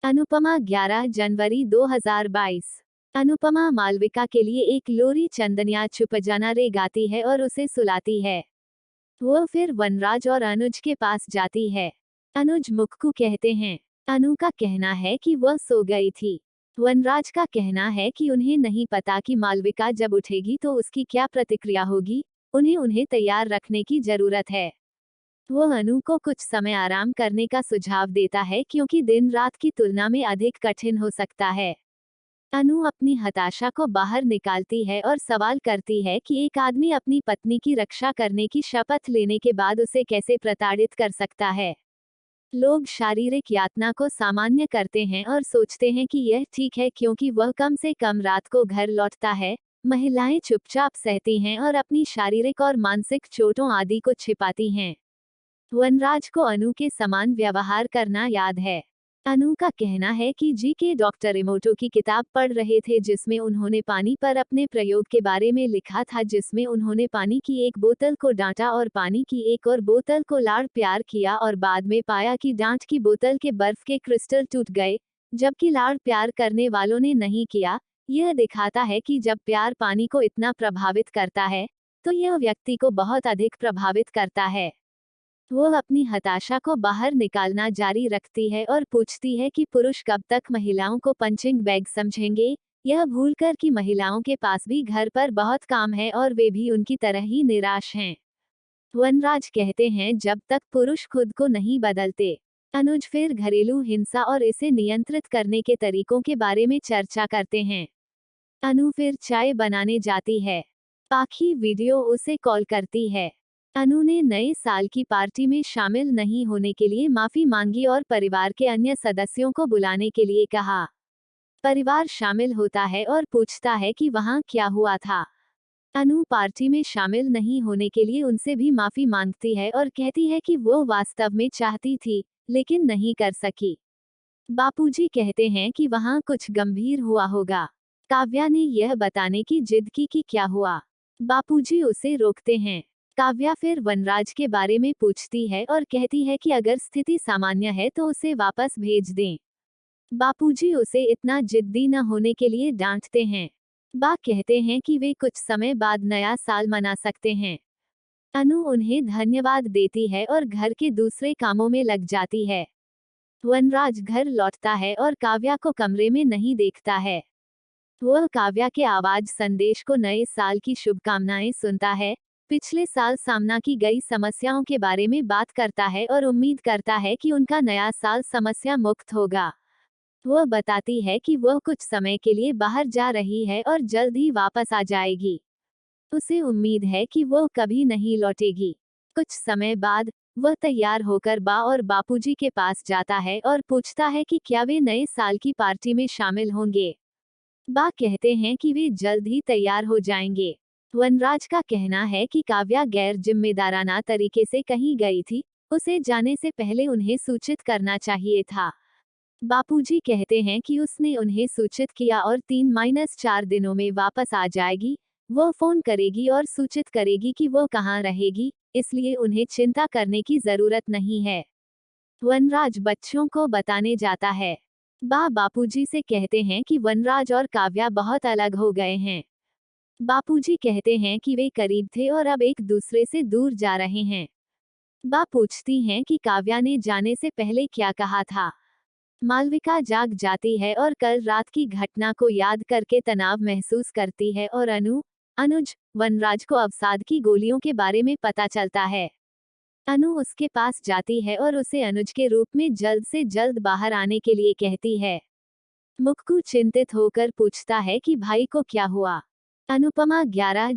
अनुपमा 11 जनवरी 2022। अनुपमा मालविका के लिए एक लोरी चंदनिया चुप जाना रे गाती है और उसे सुलाती है। वो फिर वनराज और अनुज के पास जाती है। अनुज मुक्कू कहते हैं। अनु का कहना है कि वह सो गई थी। वनराज का कहना है कि उन्हें नहीं पता कि मालविका जब उठेगी तो उसकी क्या प्रतिक्रिया होगी, उन्हें उन्हें तैयार रखने की जरूरत है। वो अनु को कुछ समय आराम करने का सुझाव देता है क्योंकि दिन रात की तुलना में अधिक कठिन हो सकता है। अनु अपनी हताशा को बाहर निकालती है और सवाल करती है कि एक आदमी अपनी पत्नी की रक्षा करने की शपथ लेने के बाद उसे कैसे प्रताड़ित कर सकता है। लोग शारीरिक यातना को सामान्य करते हैं और सोचते हैं कि यह ठीक है क्योंकि वह कम से कम रात को घर लौटता है। महिलाएं चुपचाप सहती हैं और अपनी शारीरिक और मानसिक चोटों आदि को छिपाती हैं। वनराज को अनु के समान व्यवहार करना याद है। अनु का कहना है कि जी.के. डॉक्टर इमोटो की किताब पढ़ रहे थे जिसमें उन्होंने पानी पर अपने प्रयोग के बारे में लिखा था, जिसमें उन्होंने पानी की एक बोतल को डांटा और पानी की एक और बोतल को लाड़ प्यार किया और बाद में पाया कि डांट की बोतल के बर्फ के क्रिस्टल टूट गए, जबकि लाड़ प्यार करने वालों ने नहीं किया। यह दिखाता है कि जब प्यार पानी को इतना प्रभावित करता है तो यह व्यक्ति को बहुत अधिक प्रभावित करता है। वो अपनी हताशा को बाहर निकालना जारी रखती है और पूछती है कि पुरुष कब तक महिलाओं को पंचिंग बैग समझेंगे, यह भूलकर कि महिलाओं के पास भी घर पर बहुत काम है और वे भी उनकी तरह ही निराश हैं। वनराज कहते हैं जब तक पुरुष खुद को नहीं बदलते। अनुज फिर घरेलू हिंसा और इसे नियंत्रित करने के तरीकों के बारे में चर्चा करते हैं। अनु फिर चाय बनाने जाती है। पाखी वीडियो उसे कॉल करती है। अनु ने नए साल की पार्टी में शामिल नहीं होने के लिए माफी मांगी और परिवार के अन्य सदस्यों को बुलाने के लिए कहा। परिवार शामिल होता है और पूछता है कि वहां क्या हुआ था। अनु पार्टी में शामिल नहीं होने के लिए उनसे भी माफी मांगती है और कहती है कि वो वास्तव में चाहती थी लेकिन नहीं कर सकी। बापूजी कहते हैं कि वहां कुछ गंभीर हुआ होगा। काव्या ने यह बताने की जिद की कि क्या हुआ। बापूजी उसे रोकते हैं। काव्या फिर वनराज के बारे में पूछती है और कहती है कि अगर स्थिति सामान्य है तो उसे वापस भेज दें। बापूजी उसे इतना जिद्दी न होने के लिए डांटते हैं। बा कहते हैं कि वे कुछ समय बाद नया साल मना सकते हैं। अनु उन्हें धन्यवाद देती है और घर के दूसरे कामों में लग जाती है। वनराज घर लौटता है और काव्या को कमरे में नहीं देखता है। वह काव्या के आवाज संदेश को नए साल की शुभकामनाएं सुनता है, पिछले साल सामना की गई समस्याओं के बारे में बात करता है और उम्मीद करता है कि उनका नया साल समस्या मुक्त होगा। वह बताती है कि वह कुछ समय के लिए बाहर जा रही है और जल्द ही वापस आ जाएगी। उसे उम्मीद है कि वह कभी नहीं लौटेगी। कुछ समय बाद वह तैयार होकर बा और बापूजी के पास जाता है और पूछता है कि क्या वे नए साल की पार्टी में शामिल होंगे। बा कहते हैं कि वे जल्द ही तैयार हो जाएंगे। वनराज का कहना है कि काव्या गैर जिम्मेदाराना तरीके से कहीं गई थी, उसे जाने से पहले उन्हें सूचित करना चाहिए था। बापूजी कहते हैं कि उसने उन्हें सूचित किया और 3-4 दिनों में वापस आ जाएगी। वो फोन करेगी और सूचित करेगी कि वो कहाँ रहेगी, इसलिए उन्हें चिंता करने की जरूरत नहीं है। वनराज बच्चों को बताने जाता है। बापूजी से कहते हैं कि वनराज और काव्या बहुत अलग हो गए हैं। बापूजी कहते हैं कि वे करीब थे और अब एक दूसरे से दूर जा रहे हैं। बा पूछती हैं कि काव्या ने जाने से पहले क्या कहा था। मालविका जाग जाती है और कल रात की घटना को याद करके तनाव महसूस करती है और अनुज वनराज को अवसाद की गोलियों के बारे में पता चलता है। अनु उसके पास जाती है और उसे अनुज के रूप में जल्द से जल्द बाहर आने के लिए कहती है। मुक्कू चिंतित होकर पूछता है कि भाई को क्या हुआ। अनुपमा 11